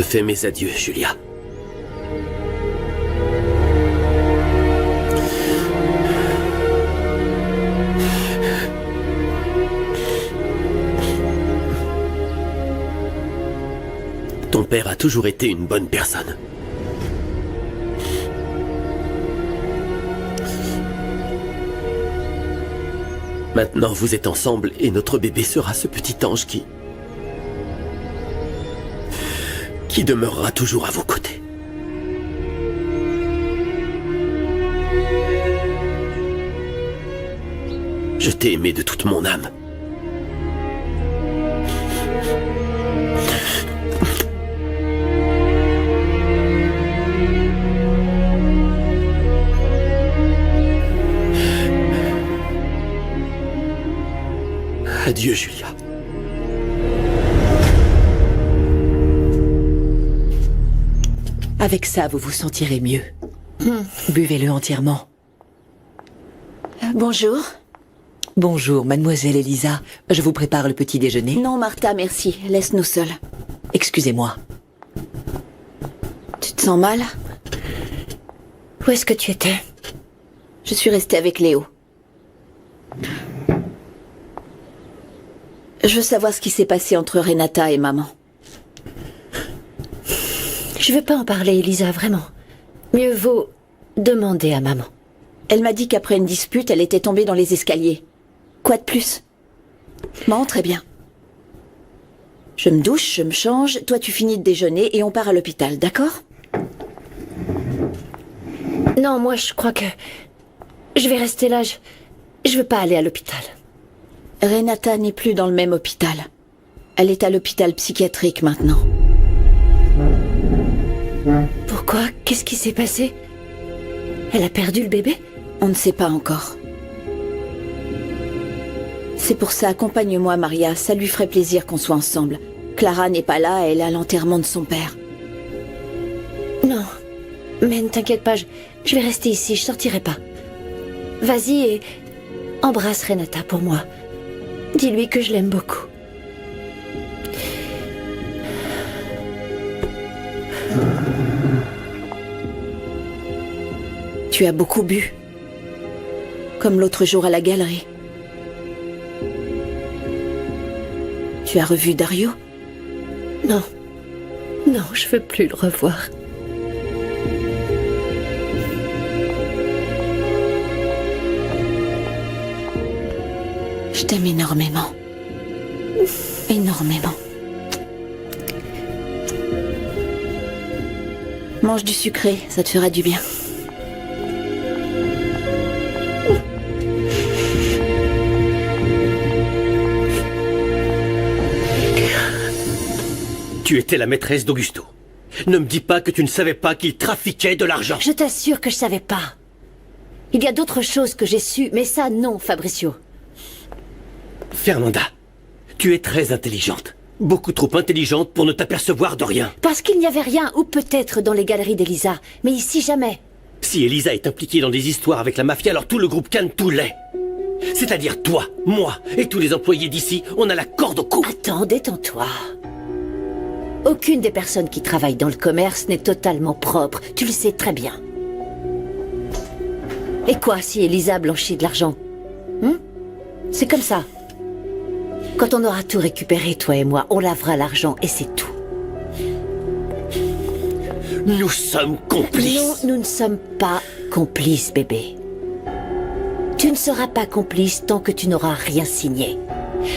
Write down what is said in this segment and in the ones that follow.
fais mes adieux, Julia. Ton père a toujours été une bonne personne. Maintenant, vous êtes ensemble et notre bébé sera ce petit ange qui demeurera toujours à vos côtés. Je t'ai aimé de toute mon âme. Adieu, Julia. Avec ça, vous vous sentirez mieux. Buvez-le entièrement. Bonjour. Bonjour, mademoiselle Elisa. Je vous prépare le petit déjeuner. Non, Martha, merci. Laisse-nous seuls. Excusez-moi. Tu te sens mal? Où est-ce que tu étais? Je suis restée avec Léo. Je veux savoir ce qui s'est passé entre Renata et maman. Je veux pas en parler, Elisa, vraiment. Mieux vaut demander à maman. Elle m'a dit qu'après une dispute, elle était tombée dans les escaliers. Quoi de plus? Bon, très bien. Je me douche, je me change, toi tu finis de déjeuner et on part à l'hôpital, d'accord? Non, moi je crois que... Je vais rester là, je veux pas aller à l'hôpital. Renata n'est plus dans le même hôpital. Elle est à l'hôpital psychiatrique maintenant. Pourquoi? Qu'est-ce qui s'est passé? Elle a perdu le bébé? On ne sait pas encore. C'est pour ça, accompagne-moi, Maria. Ça lui ferait plaisir qu'on soit ensemble. Clara n'est pas là, elle est à l'enterrement de son père. Non, mais ne t'inquiète pas, je vais rester ici, je sortirai pas. Vas-y et embrasse Renata pour moi. Dis-lui que je l'aime beaucoup. Tu as beaucoup bu. Comme l'autre jour à la galerie. Tu as revu Dario? Non. Non, je veux plus le revoir. Je t'aime énormément. Énormément. Mange du sucré, ça te fera du bien. Tu étais la maîtresse d'Augusto. Ne me dis pas que tu ne savais pas qu'il trafiquait de l'argent. Je t'assure que je savais pas. Il y a d'autres choses que j'ai su, mais ça non, Fabricio. Fernanda, tu es très intelligente. Beaucoup trop intelligente pour ne t'apercevoir de rien. Parce qu'il n'y avait rien, ou peut-être dans les galeries d'Elisa, mais ici jamais. Si Elisa est impliquée dans des histoires avec la mafia, alors tout le groupe Cannes tout l'est. C'est-à-dire toi, moi et tous les employés d'ici, on a la corde au cou. Attends, détends-toi. Aucune des personnes qui travaillent dans le commerce n'est totalement propre, tu le sais très bien. Et quoi si Elisa blanchit de l'argent? C'est comme ça. Quand on aura tout récupéré, toi et moi, on lavera l'argent et c'est tout. Nous sommes complices. Non, nous ne sommes pas complices, bébé. Tu ne seras pas complice tant que tu n'auras rien signé.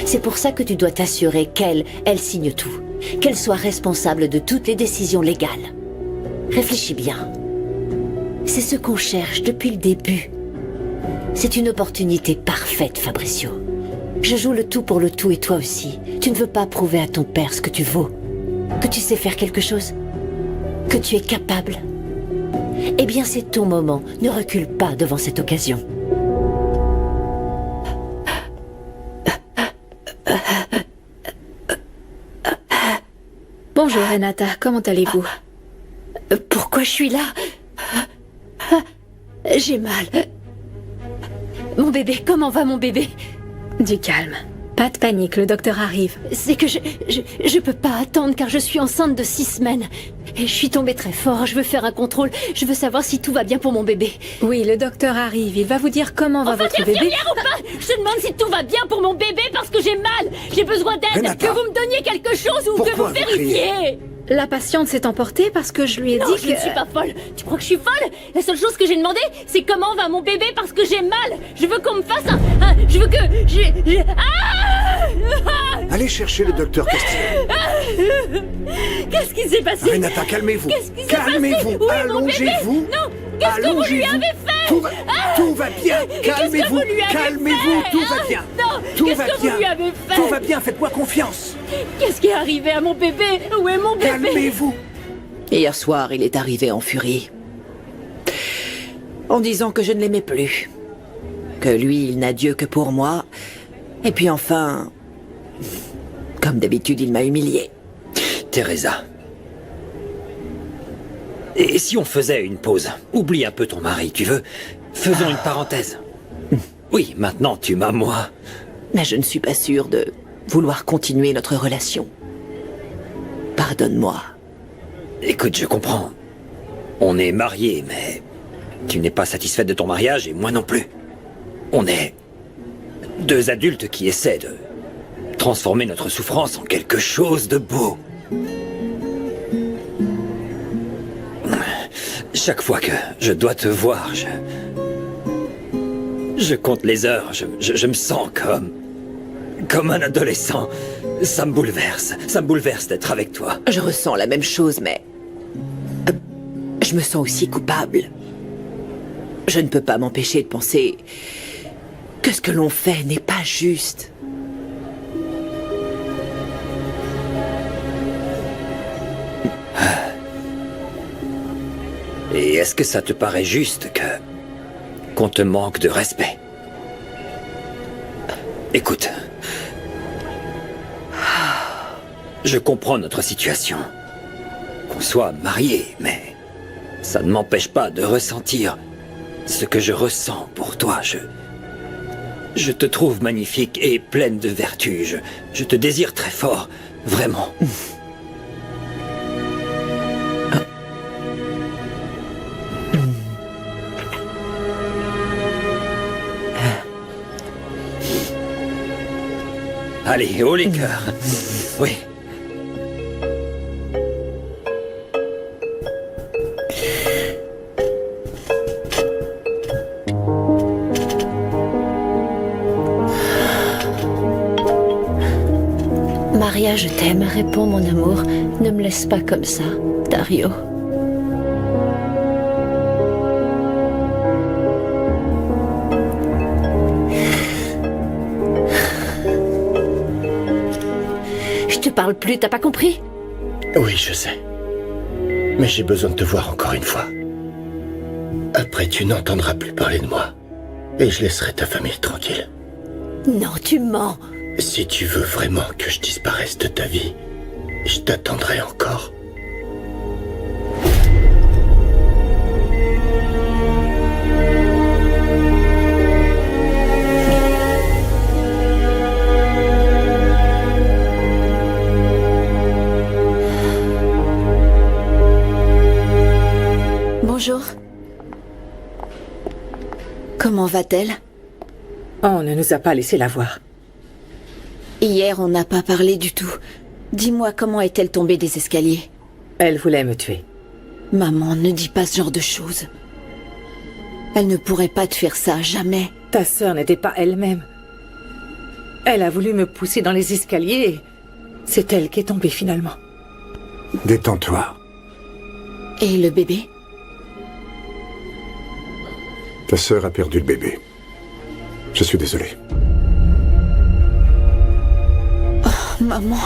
C'est pour ça que tu dois t'assurer qu'elle signe tout. Qu'elle soit responsable de toutes les décisions légales. Réfléchis bien. C'est ce qu'on cherche depuis le début. C'est une opportunité parfaite, Fabricio. Je joue le tout pour le tout et toi aussi. Tu ne veux pas prouver à ton père ce que tu vaux. Que tu sais faire quelque chose. Que tu es capable. Eh bien, c'est ton moment. Ne recule pas devant cette occasion. Bonjour Renata, comment allez-vous? Pourquoi je suis là? J'ai mal. Mon bébé, comment va mon bébé? Du calme. Pas de panique, le docteur arrive. C'est que je peux pas attendre car je suis enceinte de 6 semaines. Et je suis tombée très fort, je veux faire un contrôle, je veux savoir si tout va bien pour mon bébé. Oui, le docteur arrive, il va vous dire comment va votre bébé. Ou pas, je te demande si tout va bien pour mon bébé parce que j'ai mal. J'ai besoin d'aide, Renata. que vous me donniez quelque chose ou que Pourquoi vous vous criez vérifiez. La patiente s'est emportée parce que je lui ai Non, dit je que... ne suis pas folle. Tu crois que je suis folle? La seule chose que j'ai demandé, c'est comment va mon bébé parce que j'ai mal. Je veux qu'on me fasse je veux que... Allez chercher le docteur Castillo. Qu'est-ce qui s'est passé? Renata, calmez-vous. Qu'est-ce qui s'est passé? Calmez-vous. Où est mon Allongez-vous. bébé? Non, qu'est-ce que vous lui avez fait? Tout va bien. Qu'est-ce que Calmez-vous. vous lui avez Calmez-vous. fait? Tout va bien. Non, Tout qu'est-ce va que bien. vous lui avez fait? Tout va bien. Faites-moi confiance. Qu'est-ce qui est arrivé à mon bébé? Où est mon bébé? Calmez-vous. Hier soir, il est arrivé en furie. En disant que je ne l'aimais plus. Que lui, il n'a Dieu que pour moi. Et puis enfin... Comme d'habitude, il m'a humiliée. Teresa. Et si on faisait une pause? Oublie un peu ton mari, tu veux? Faisons une parenthèse. Oui, maintenant tu m'as moi. Mais je ne suis pas sûre de vouloir continuer notre relation. Pardonne-moi. Écoute, je comprends. On est mariés, mais tu n'es pas satisfaite de ton mariage et moi non plus. On est deux adultes qui essaient de transformer notre souffrance en quelque chose de beau. Chaque fois que je dois te voir, je compte les heures, je me sens comme un adolescent. Ça me bouleverse d'être avec toi. Je ressens la même chose, mais... je me sens aussi coupable. Je ne peux pas m'empêcher de penser que ce que l'on fait n'est pas juste. Et est-ce que ça te paraît juste qu'on te manque de respect? Écoute. Je comprends notre situation. Qu'on soit mariés, mais ça ne m'empêche pas de ressentir ce que je ressens pour toi. Je te trouve magnifique et pleine de vertus. Je te désire très fort, vraiment. Allez, haut les cœurs. Oui. Maria, je t'aime. Réponds, mon amour. Ne me laisse pas comme ça, Dario. Je te parle plus, t'as pas compris? Oui, je sais. Mais j'ai besoin de te voir encore une fois. Après, tu n'entendras plus parler de moi. Et je laisserai ta famille tranquille. Non, tu mens. Si tu veux vraiment que je disparaisse de ta vie, je t'attendrai encore. Bonjour. Comment va-t-elle? On ne nous a pas laissé la voir. Hier, on n'a pas parlé du tout. Dis-moi, comment est-elle tombée des escaliers? Elle voulait me tuer. Maman, ne dis pas ce genre de choses. Elle ne pourrait pas te faire ça, jamais. Ta sœur n'était pas elle-même. Elle a voulu me pousser dans les escaliers et c'est elle qui est tombée finalement. Détends-toi. Et le bébé? Ta sœur a perdu le bébé. Je suis désolé. Maman.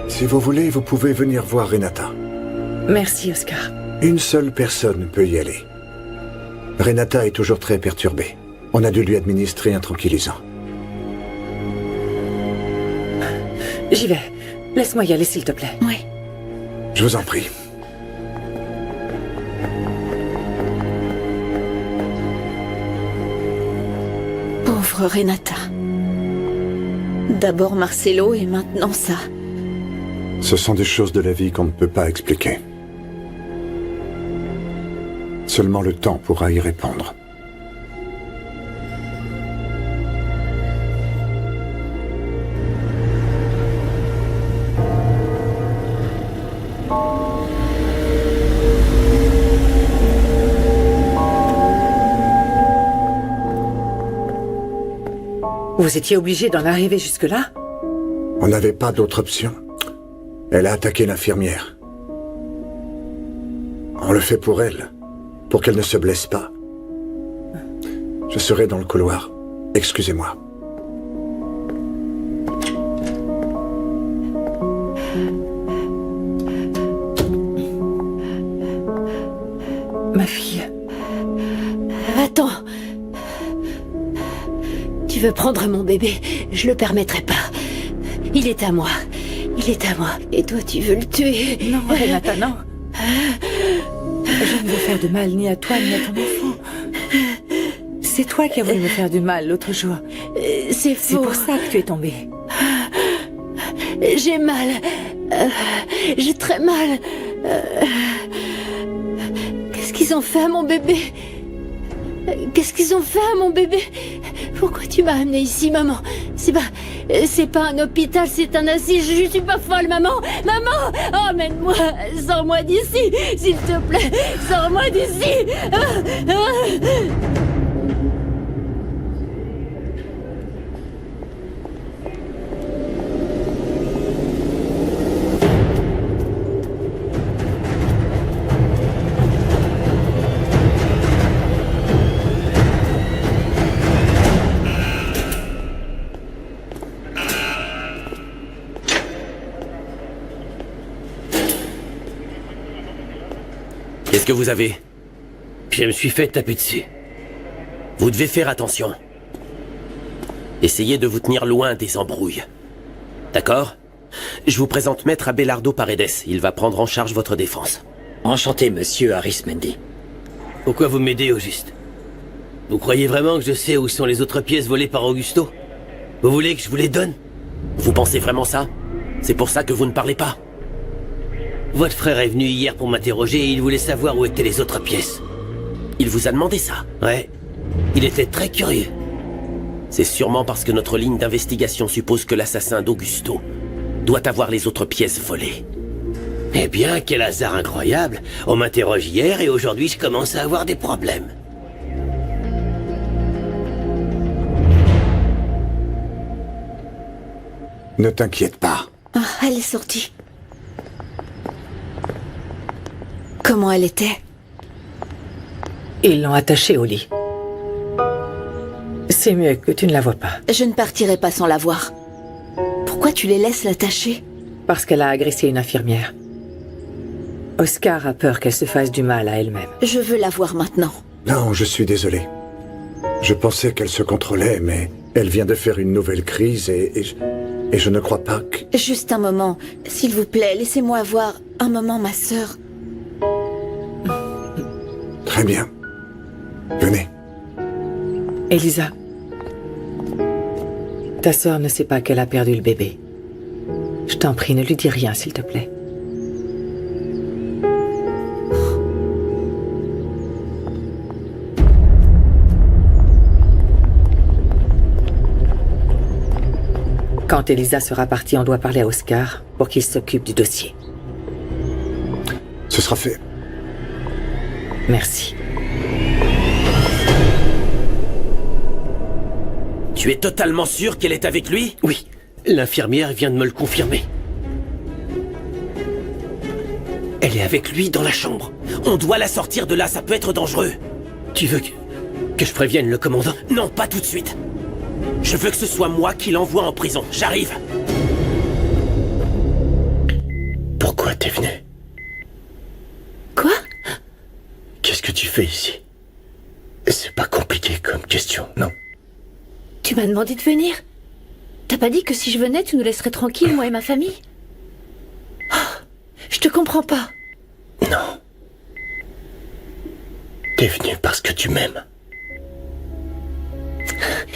Si vous voulez, vous pouvez venir voir Renata. Merci, Oscar. Une seule personne peut y aller. Renata est toujours très perturbée. On a dû lui administrer un tranquillisant. J'y vais. Laisse-moi y aller, s'il te plaît. Oui. Je vous en prie. Pauvre Renata. D'abord Marcelo et maintenant ça. Ce sont des choses de la vie qu'on ne peut pas expliquer. Seulement le temps pourra y répondre. Vous étiez obligé d'en arriver jusque-là? On n'avait pas d'autre option. Elle a attaqué l'infirmière. On le fait pour elle, pour qu'elle ne se blesse pas. Je serai dans le couloir. Excusez-moi. Ma fille. Attends. Tu veux prendre mon bébé? Je le permettrai pas. Il est à moi. Il est à moi. Et toi, tu veux le tuer? Non, Renata, non. Je ne veux faire de mal ni à toi ni à ton enfant. C'est toi qui as voulu me faire du mal l'autre jour. C'est C'est faux. pour ça que tu es tombée. J'ai mal. J'ai très mal. Qu'est-ce qu'ils ont fait à mon bébé? Qu'est-ce qu'ils ont fait à mon bébé? Pourquoi tu m'as amené ici, maman? C'est pas un hôpital, c'est un asile. Je suis pas folle, maman. Maman, emmène-moi. Sors-moi d'ici, s'il te plaît. Sors-moi d'ici. Qu'est-ce que vous avez? Je me suis fait taper dessus. Vous devez faire attention. Essayez de vous tenir loin des embrouilles. D'accord? Je vous présente Maître Abelardo Paredes. Il va prendre en charge votre défense. Enchanté, monsieur Arismendi. Pourquoi vous m'aidez au juste? Vous croyez vraiment que je sais où sont les autres pièces volées par Augusto? Vous voulez que je vous les donne? Vous pensez vraiment ça? C'est pour ça que vous ne parlez pas? Votre frère est venu hier pour m'interroger et il voulait savoir où étaient les autres pièces. Il vous a demandé ça? Ouais. Il était très curieux. C'est sûrement parce que notre ligne d'investigation suppose que l'assassin d'Augusto doit avoir les autres pièces volées. Eh bien, quel hasard incroyable. On m'interroge hier et aujourd'hui je commence à avoir des problèmes. Ne t'inquiète pas. Ah, elle est sortie. Comment elle était? Ils l'ont attachée au lit. C'est mieux que tu ne la vois pas. Je ne partirai pas sans la voir. Pourquoi tu les laisses l'attacher? Parce qu'elle a agressé une infirmière. Oscar a peur qu'elle se fasse du mal à elle-même. Je veux la voir maintenant. Non, je suis désolé. Je pensais qu'elle se contrôlait, mais elle vient de faire une nouvelle crise et je ne crois pas que... Juste un moment. S'il vous plaît, laissez-moi voir un moment ma sœur. Très bien. Venez. Elisa, ta sœur ne sait pas qu'elle a perdu le bébé. Je t'en prie, ne lui dis rien, s'il te plaît. Quand Elisa sera partie, on doit parler à Oscar pour qu'il s'occupe du dossier. Ce sera fait. Merci. Tu es totalement sûr qu'elle est avec lui? Oui. L'infirmière vient de me le confirmer. Elle est avec lui dans la chambre. On doit la sortir de là, ça peut être dangereux. Tu veux que je prévienne le commandant? Non, pas tout de suite. Je veux que ce soit moi qui l'envoie en prison. J'arrive. Pourquoi t'es venu? Quoi? Qu'est-ce que tu fais ici? C'est pas compliqué comme question, non? Tu m'as demandé de venir? T'as pas dit que si je venais, tu nous laisserais tranquilles, moi et ma famille? Oh, je te comprends pas. Non. T'es venu parce que tu m'aimes.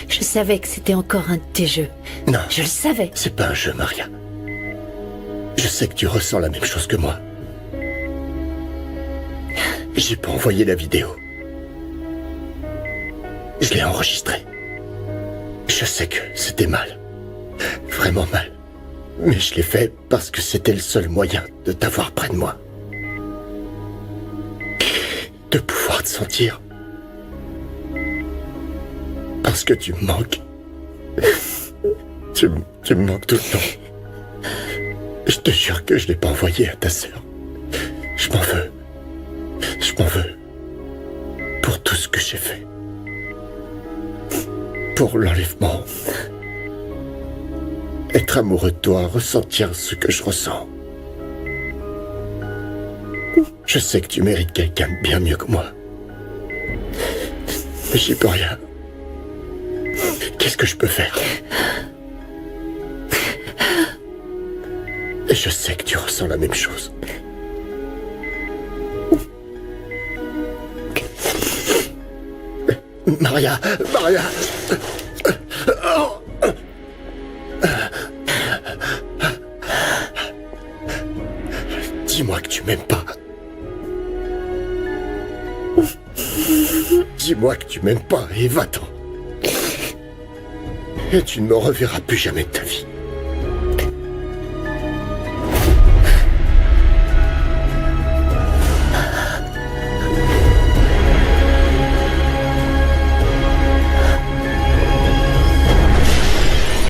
Je savais que c'était encore un de tes jeux. Non, Je le savais. c'est pas un jeu, Maria. Je sais que tu ressens la même chose que moi. J'ai pas envoyé la vidéo. Je l'ai enregistrée. Je sais que c'était mal. Vraiment mal. Mais je l'ai fait parce que c'était le seul moyen de t'avoir près de moi. De pouvoir te sentir. Parce que tu me manques. Tu me manques tout le temps. Je te jure que je l'ai pas envoyé à ta sœur. Je m'en veux. Je m'en veux. Pour tout ce que j'ai fait. Pour l'enlèvement. Être amoureux de toi, ressentir ce que je ressens. Je sais que tu mérites quelqu'un de bien mieux que moi. Mais j'y peux rien. Qu'est-ce que je peux faire? Et je sais que tu ressens la même chose. Maria, Maria. Dis-moi que tu m'aimes pas. Dis-moi que tu m'aimes pas et va-t'en. Et tu ne me reverras plus jamais de ta vie.